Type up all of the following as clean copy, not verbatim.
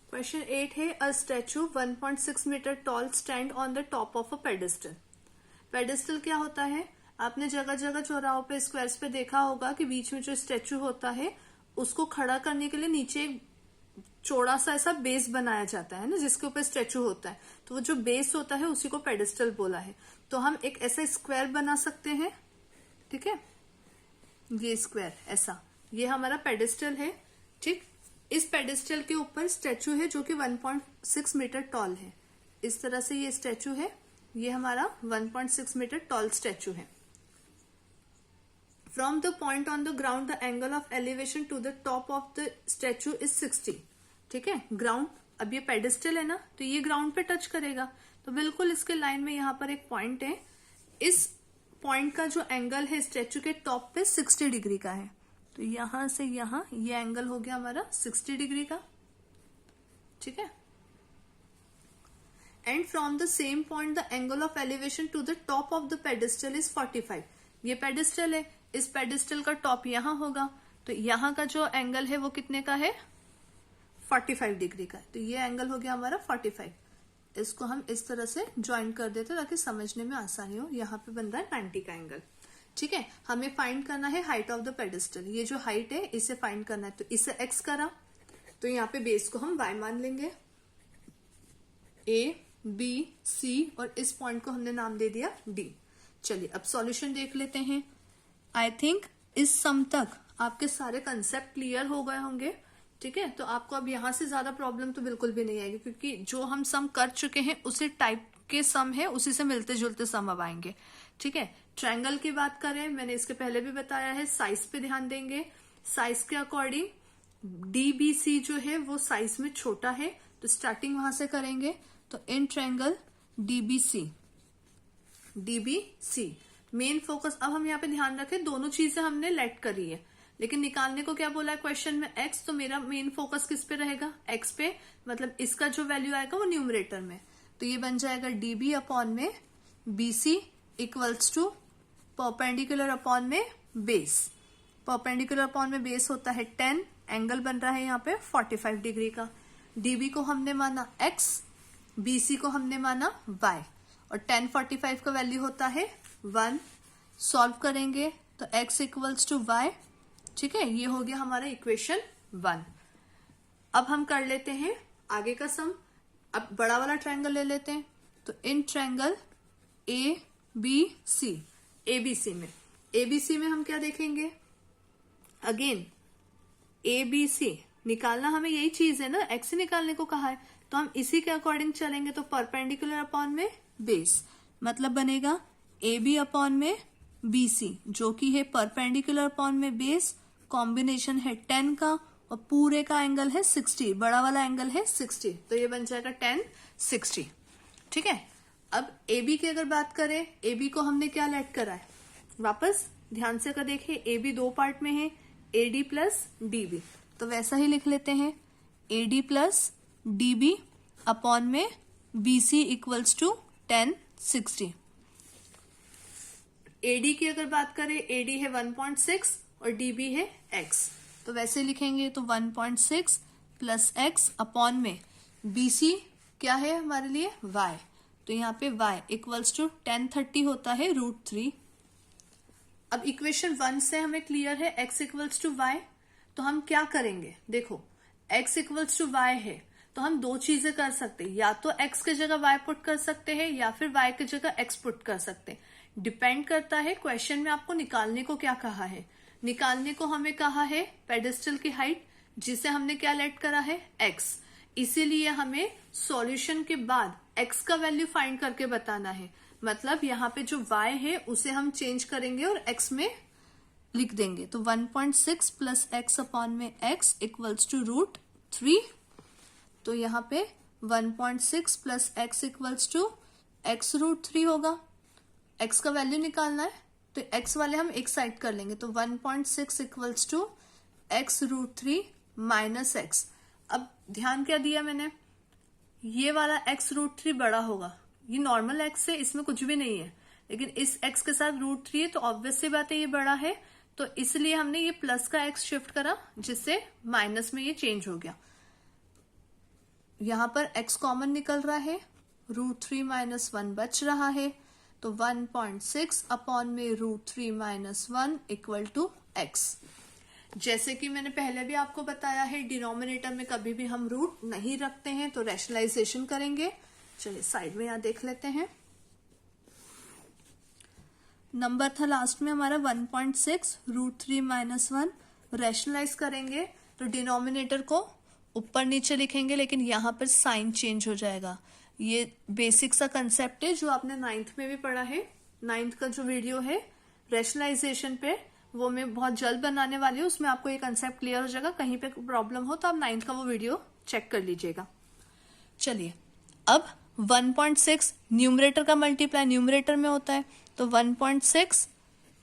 Question 8 है a statue 1.6 metre tall stand on the top of a pedestal. Pedestal क्या होता है? आपने जगह जगह चौराहों पे स्क्वायर्स पे देखा होगा कि बीच में जो स्टैचू होता है उसको खड़ा करने के लिए नीचे एक चौड़ा सा ऐसा बेस बनाया जाता है ना, जिसके ऊपर स्टैचू होता है। तो वो जो बेस होता है उसी को पेडिस्टल बोला है। तो हम एक ऐसा स्क्वायर बना सकते हैं, ठीक है, ये स्क्वायर ऐसा, ये हमारा पेडिस्टल है। ठीक, इस पेडिस्टल के ऊपर स्टैचू है जो कि 1.6 मीटर टॉल है। इस तरह से ये स्टैचू है, ये हमारा 1.6 मीटर टॉल स्टैचू है। From the point on the ground the angle of elevation to the top of the statue is 60। ठीक है, ग्राउंड, अब ये पेडिस्टल है ना, तो ये ग्राउंड पे टच करेगा, तो बिल्कुल इसके लाइन में यहाँ पर एक पॉइंट है। इस पॉइंट का जो एंगल है स्टैचू के टॉप पे 60 डिग्री का है। तो यहां से यहां ये एंगल हो गया हमारा 60 डिग्री का। ठीक है, and from the same point the angle of elevation to the top of the pedestal is 45। ये पेडिस्टल है, इस पेडिस्टल का टॉप यहां होगा, तो यहां का जो एंगल है वो कितने का है? 45 डिग्री का। तो ये एंगल हो गया हमारा 45। इसको हम इस तरह से ज्वाइन कर देते ताकि समझने में आसानी हो। यहाँ पे बन रहा है 90 का एंगल। ठीक है, हमें फाइंड करना है हाइट ऑफ द पेडिस्टल। ये जो हाइट है इसे फाइंड करना है, तो इसे x करा, तो यहाँ पे बेस को हम y मान लेंगे, a b c, और इस पॉइंट को हमने नाम दे दिया d। चलिए अब सॉल्यूशन देख लेते हैं। आई थिंक इस सम तक आपके सारे कंसेप्ट क्लियर हो गए होंगे। ठीक है, तो आपको अब यहां से ज्यादा प्रॉब्लम तो बिल्कुल भी नहीं आएगी, क्योंकि जो हम सम कर चुके हैं उसी टाइप के सम है, उसी से मिलते जुलते सम अब आएंगे। ठीक है, ट्रायंगल की बात करें, मैंने इसके पहले भी बताया है, साइज पे ध्यान देंगे। साइज के अकॉर्डिंग डीबीसी जो है वो साइज में छोटा है, तो स्टार्टिंग वहां से करेंगे। तो in triangle DBC main focus. अब हम यहाँ पे ध्यान रखें, दोनों चीजें हमने लेट करी है, लेकिन निकालने को क्या बोला है क्वेश्चन में? x। तो मेरा मेन फोकस किस पे रहेगा? x पे, मतलब इसका जो वैल्यू आएगा वो न्यूमरेटर में। तो ये बन जाएगा db अपॉन में bc equals to perpendicular upon में बेस। परपेंडिकुलर अपॉन में बेस होता है 10, एंगल बन रहा है यहाँ पे 45 डिग्री का। db को हमने माना x, bc को हमने माना y, और 10 45 का वैल्यू होता है 1। सॉल्व करेंगे तो x इक्वल्स टू y। ठीक है, ये हो गया हमारा इक्वेशन 1। अब हम कर लेते हैं आगे का सम। अब बड़ा वाला ट्रायंगल ले लेते हैं। तो इन ट्रायंगल एबीसी में हम क्या देखेंगे? अगेन एबीसी निकालना, हमें यही चीज है ना, एक्स निकालने को कहा है, तो हम इसी के अकॉर्डिंग चलेंगे। तो परपेंडिकुलर अपॉन में बेस, मतलब बनेगा AB अपॉन में BC, जो कि है परपेंडिकुलर अपॉन में बेस, कॉम्बिनेशन है 10 का, और पूरे का एंगल है 60, बड़ा वाला एंगल है 60, तो ये बन जाएगा 10 60। ठीक है, अब AB की अगर बात करें, AB को हमने क्या लेट करा है? वापस ध्यान से कर देखिए, AB दो पार्ट में है, AD प्लस DB, तो वैसा ही लिख लेते हैं, AD प्लस DB अपॉन में BC इक्वल्स टू 10 60। AD की अगर बात करें, AD है 1.6 और DB है x, तो वैसे लिखेंगे, तो 1.6 प्लस x अपॉन में BC क्या है हमारे लिए? y, तो यहाँ पे y इक्वल्स टू 1030 होता है √3। अब इक्वेशन 1 से हमें क्लियर है x इक्वल्स टू y, तो हम क्या करेंगे? देखो, x इक्वल्स टू y है, तो हम दो चीजें कर सकते हैं, या तो x की जगह y पुट कर सकते हैं, या फिर y की जगह x पुट कर सकते हैं। डिपेंड करता है क्वेश्चन में आपको निकालने को क्या कहा है। निकालने को हमें कहा है पेडिस्टल की हाइट, जिसे हमने क्या लेट करा है? x। इसीलिए हमें सॉल्यूशन के बाद x का वैल्यू फाइंड करके बताना है। मतलब यहाँ पे जो y है उसे हम चेंज करेंगे और x में लिख देंगे। तो 1.6 प्लस x अपॉन में x इक्वल्स टू √3। तो यहाँ पे 1.6 plus x equals to x √3 होगा। x का वैल्यू निकालना है, तो x वाले हम एक साइड कर लेंगे। तो 1.6 equals to x √3 minus x। अब ध्यान क्या दिया मैंने, ये वाला x √3 बड़ा होगा, ये नॉर्मल x है, इसमें कुछ भी नहीं है, लेकिन इस x के साथ √3 है, तो ऑब्वियस सी बात है ये बड़ा है, तो इसलिए हमने ये प्लस का x शिफ्ट करा, जिससे माइनस में ये चेंज हो गया। यहाँ पर x कॉमन निकल रहा है, √3 - 1 बच रहा है, तो 1.6 अपॉन में √3 - 1 इक्वल टू x। जैसे कि मैंने पहले भी आपको बताया है, डिनोमिनेटर में कभी भी हम रूट नहीं रखते हैं, तो रैशनलाइजेशन करेंगे। चलिए साइड में यहाँ देख लेते हैं। नंबर था लास्ट में हमारा 1.6, √3 - 1 रैशनलाइज करेंगे तो डिनोमिनेटर को ऊपर नीचे लिखेंगे, लेकिन यहाँ पर साइन चेंज हो जाएगा। ये बेसिक सा कंसेप्ट है जो आपने 9th में भी पढ़ा है। 9th का जो वीडियो है रैशनलाइजेशन पे, वो मैं बहुत जल्द बनाने वाली हूँ, उसमें आपको ये कंसेप्ट क्लियर हो जाएगा। कहीं पे प्रॉब्लम हो तो आप 9th का वो वीडियो चेक कर लीजिएगा। चलिए अब 1.6 न्यूमरेटर का मल्टीप्लाई न्यूमरेटर में होता है, तो 1.6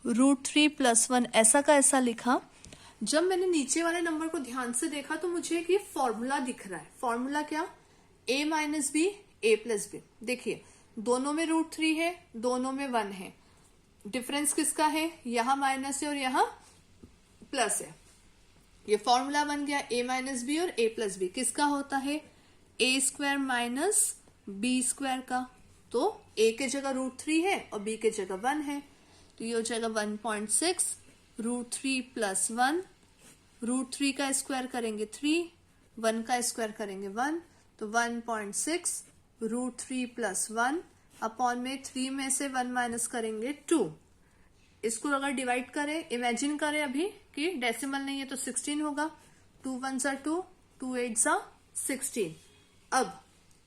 √3 + 1 ऐसा का ऐसा लिखा। जब मैंने नीचे वाले नंबर को ध्यान से देखा तो मुझे एक ये फॉर्मूला दिख रहा है। फॉर्मूला क्या? a - b a + b। देखिए दोनों में √3 है, दोनों में 1 है। डिफरेंस किसका है? यहाँ माइनस है और यहाँ प्लस है। ये फॉर्मूला बन गया a - b और a + b किसका होता है? a² - b² का। तो a के जगह √3 है और b के जगह 1 है, तो ये हो जाएगा 1.6 √3 + 1। √3 का स्क्वायर करेंगे 3, 1 का स्क्वायर करेंगे 1, तो 1.6 √3 + 1 अपॉन में 3 में से 1 माइनस करेंगे 2। इसको अगर डिवाइड करें, इमेजिन करें अभी कि डेसिमल नहीं है तो 16 होगा। 2 1 = 2, 2 8 = 16। अब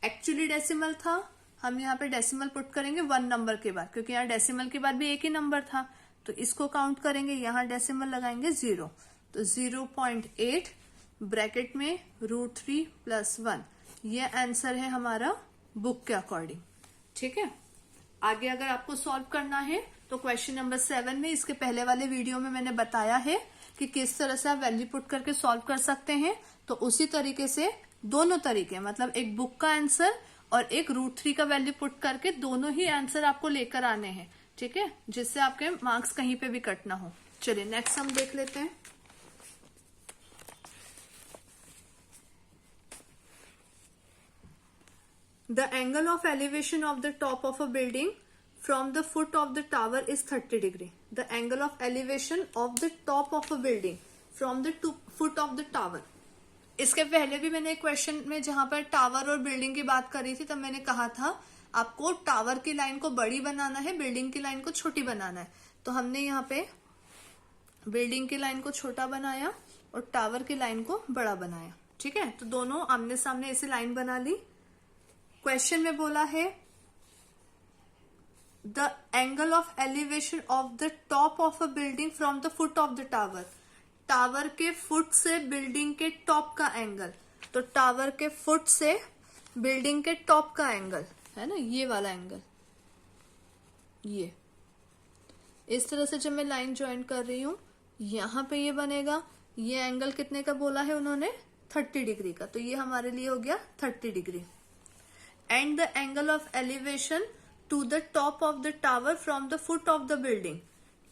एक्चुअली डेसिमल था, हम यहाँ पे डेसिमल पुट करेंगे 1 नंबर के बाद, क्योंकि यहाँ डेसिमल के बाद भी एक ही नंबर था, तो इसको काउंट करेंगे। यहाँ डेसिमल लगाएंगे 0, तो 0.8 ब्रैकेट में √3 + 1। ये आंसर है हमारा बुक के अकॉर्डिंग। ठीक है, आगे अगर आपको सॉल्व करना है तो क्वेश्चन नंबर 7 में, इसके पहले वाले वीडियो में मैंने बताया है कि किस तरह से आप वैल्यू पुट करके सॉल्व कर सकते हैं। तो उसी तरीके से दोनों तरीके, मतलब एक बुक का आंसर और एक √3 का वैल्यू पुट करके दोनों ही आंसर आपको लेकर आने हैं। ठीक है, जिससे आपके मार्क्स कहीं पे भी कट ना हो। चलिए नेक्स्ट हम देख लेते हैं। The angle of elevation of the top of a building from the foot of the tower is 30 degree. The angle of elevation of the top of a building from the foot of the tower. इसके पहले भी मैंने एक question में जहां पर tower और building की बात करी थी, तब मैंने कहा था आपको टावर की लाइन को बड़ी बनाना है, बिल्डिंग की लाइन को छोटी बनाना है। तो हमने यहाँ पे बिल्डिंग की लाइन को छोटा बनाया और टावर की लाइन को बड़ा बनाया। ठीक है, तो दोनों आमने सामने ऐसे लाइन बना ली। क्वेश्चन में बोला है the angle of elevation of the top of a building from the foot of the tower. Tower के फुट से बिल्डिंग के टॉप का एंगल, तो टावर के फुट से बिल्डिंग के टॉप का एंगल है ना, ये वाला एंगल। ये इस तरह से जब मैं लाइन ज्वाइन कर रही हूं, यहां पे ये बनेगा। ये एंगल कितने का बोला है उन्होंने? 30 डिग्री का, तो ये हमारे लिए हो गया 30 degree. And the angle of elevation to the top of the tower from the foot of the building.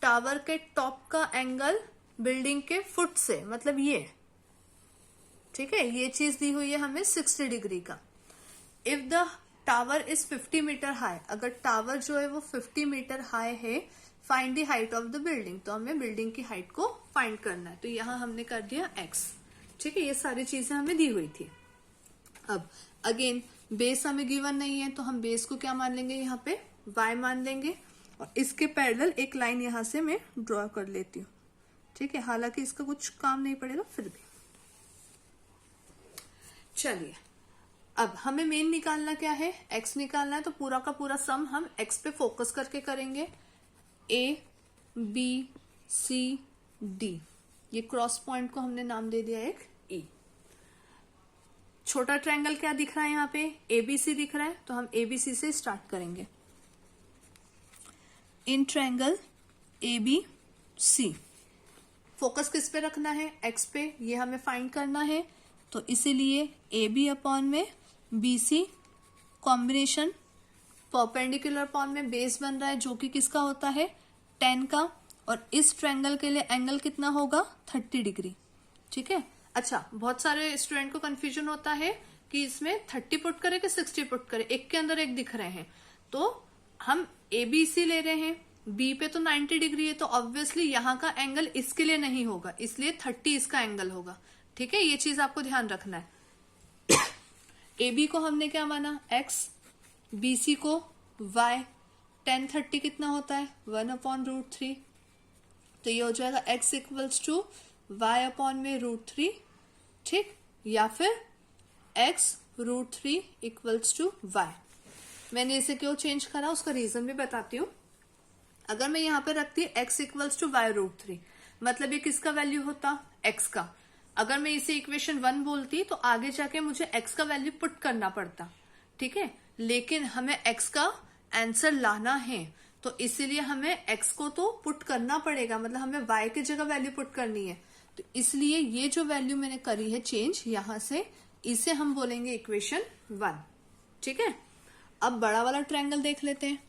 Tower के टॉप का एंगल बिल्डिंग के फुट से, मतलब ये। ठीक है, ये चीज दी हुई है हमें 60 डिग्री का। If the tower is 50 metre high, अगर टावर जो है वो 50 मीटर हाई है, find the height of the building, तो हमें बिल्डिंग की हाइट को फाइंड करना है। तो यहां हमने कर दिया x। ठीक है, ये सारी चीजें हमें दी हुई थी। अब अगेन बेस हमें गिवन नहीं है, तो हम बेस को क्या मान लेंगे? यहाँ पे y मान लेंगे, और इसके पैरेलल एक लाइन यहां से मैं ड्रॉ कर लेती हूँ। ठीक है, हालांकि इसका कुछ काम नहीं पड़ेगा फिर भी। चलिए अब हमें मेन निकालना क्या है? x निकालना है, तो पूरा का पूरा सम हम x पे फोकस करके करेंगे। a b c d, ये क्रॉस पॉइंट को हमने नाम दे दिया एक e। छोटा ट्रायंगल क्या दिख रहा है यहाँ पे? ABC दिख रहा है, तो हम ABC से स्टार्ट करेंगे। इन ट्रायंगल ABC फोकस किस पे रखना है? x पे, ये हमें फाइंड करना है। तो इसीलिए AB अपॉन में BC कॉम्बिनेशन परपेंडिकुलर अपॉन में बेस बन रहा है, जो कि किसका होता है? 10 का। और इस ट्रायंगल के लिए एंगल कितना होगा? 30 डिग्री। ठीक है, अच्छा, बहुत सारे स्टूडेंट को कंफ्यूजन होता है कि इसमें 30 पुट करे कि 60 पुट करे, एक के अंदर एक दिख रहे हैं। तो हम ABC ले रहे हैं, बी पे तो 90 डिग्री है, तो ऑब्वियसली यहाँ का एंगल इसके लिए नहीं होगा, इसलिए 30 इसका एंगल होगा। ठीक है, ये चीज आपको ध्यान रखना है। AB को हमने क्या माना, x, BC को y, tan 30 कितना होता है 1/√3, तो ये हो जाएगा x equals to y upon में √3, ठीक, या फिर x √3 इक्वल्स टू y। मैंने इसे क्यों चेंज करा उसका रीजन भी बताती हूँ। अगर मैं यहाँ पे रखती x इक्वल्स टू y √3, मतलब ये किसका वैल्यू होता, x का। अगर मैं इसे इक्वेशन 1 बोलती तो आगे जाके मुझे x का वैल्यू पुट करना पड़ता, ठीक है, लेकिन हमें x का आंसर लाना है, तो इसीलिए हमें x को तो पुट करना पड़ेगा, मतलब हमें y की जगह वैल्यू पुट करनी है। तो इसलिए ये जो वैल्यू मैंने करी है चेंज यहां से, इसे हम बोलेंगे इक्वेशन 1। ठीक है, अब बड़ा वाला ट्रायंगल देख लेते हैं।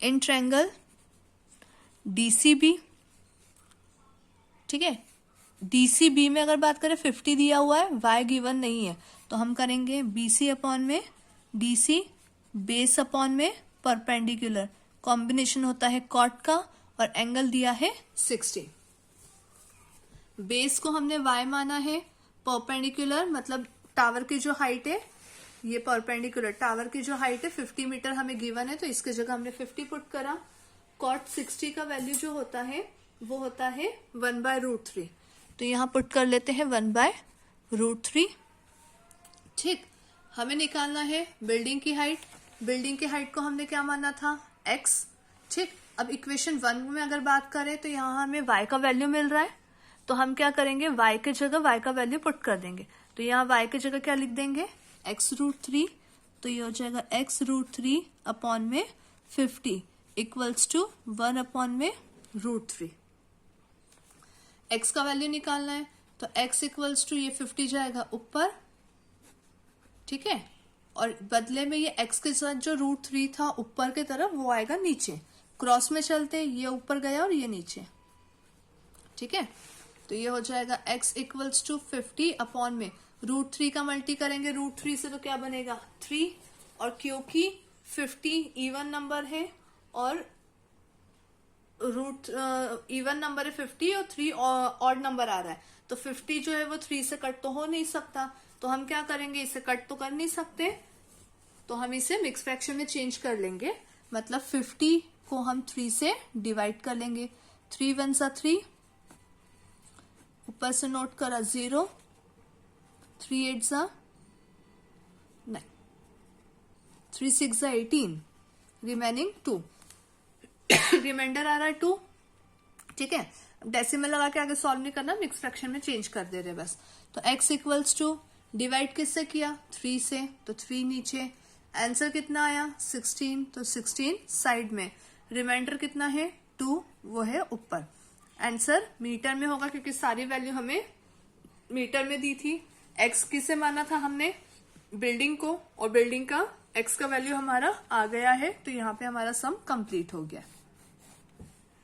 इन ट्रायंगल DCB, ठीक है, DCB में अगर बात करें 50 दिया हुआ है, y गिवन नहीं है, तो हम करेंगे BC अपॉन में DC बेस अपॉन में परपेंडिकुलर, कॉम्बिनेशन होता है कॉट का, और एंगल दिया है 60। बेस को हमने y माना है, परपेंडिकुलर मतलब टावर की जो हाइट है, ये परपेंडिकुलर टावर की जो हाइट है 50 मीटर हमें गिवन है, तो इसकी जगह हमने 50 पुट करा। कॉट 60 का वैल्यू जो होता है वो होता है 1/√3, तो यहां पुट कर लेते हैं 1/√3। ठीक, हमें निकालना है बिल्डिंग की हाइट। बिल्डिंग की हाइट को हमने क्या माना था, x। ठीक, अब इक्वेशन 1 में अगर बात करें तो यहाँ हमें y का वैल्यू मिल रहा है, तो हम क्या करेंगे, y की जगह y का वैल्यू पुट कर देंगे। तो यहाँ y की जगह क्या लिख देंगे, x√3, तो ये हो जाएगा x√3 अपॉन में 50 इक्वल्स टू 1 अपॉन में √3। x का वैल्यू निकालना है, तो x इक्वल्स टू ये 50 जाएगा ऊपर, ठीक है, और बदले में ये x के साथ जो √3 था ऊपर की तरफ वो आएगा नीचे। क्रॉस में चलते ये ऊपर गया और ये नीचे, ठीक है, तो ये हो जाएगा x इक्वल्स टू 50 अपॉन में √3 का मल्टी करेंगे √3 से, तो क्या बनेगा 3, और क्योंकि 50 इवन नंबर है और इवन नंबर है 50 और 3 ऑड नंबर आ रहा है, तो 50 जो है वो 3 से कट तो हो नहीं सकता, तो हम क्या करेंगे, इसे कट तो कर नहीं सकते, तो हम इसे मिक्स फ्रैक्शन में चेंज कर लेंगे। मतलब 50 को हम 3 से डिवाइड कर लेंगे, 3 1 सा 3, ऊपर से नोट करा 0, 3 8 सा 9, 3 6 सा 18, रिमेनिंग 2, रिमाइंडर आ रहा है 2। ठीक है, डेसिमल लगा के आगे सॉल्व नहीं करना, मिक्स फ्रैक्शन में चेंज कर दे रहे बस। तो x इक्वल्स टू डिवाइड किससे किया, 3 से, तो 3 नीचे, आंसर कितना आया 16, तो 16 साइड में, रिमाइंडर कितना है 2, वो है ऊपर। आंसर मीटर में होगा क्योंकि सारी वैल्यू हमें मीटर में दी थी। x किसे माना था हमने, बिल्डिंग को, और बिल्डिंग का x का वैल्यू हमारा आ गया है, तो यहाँ पे हमारा सम कंप्लीट हो गया।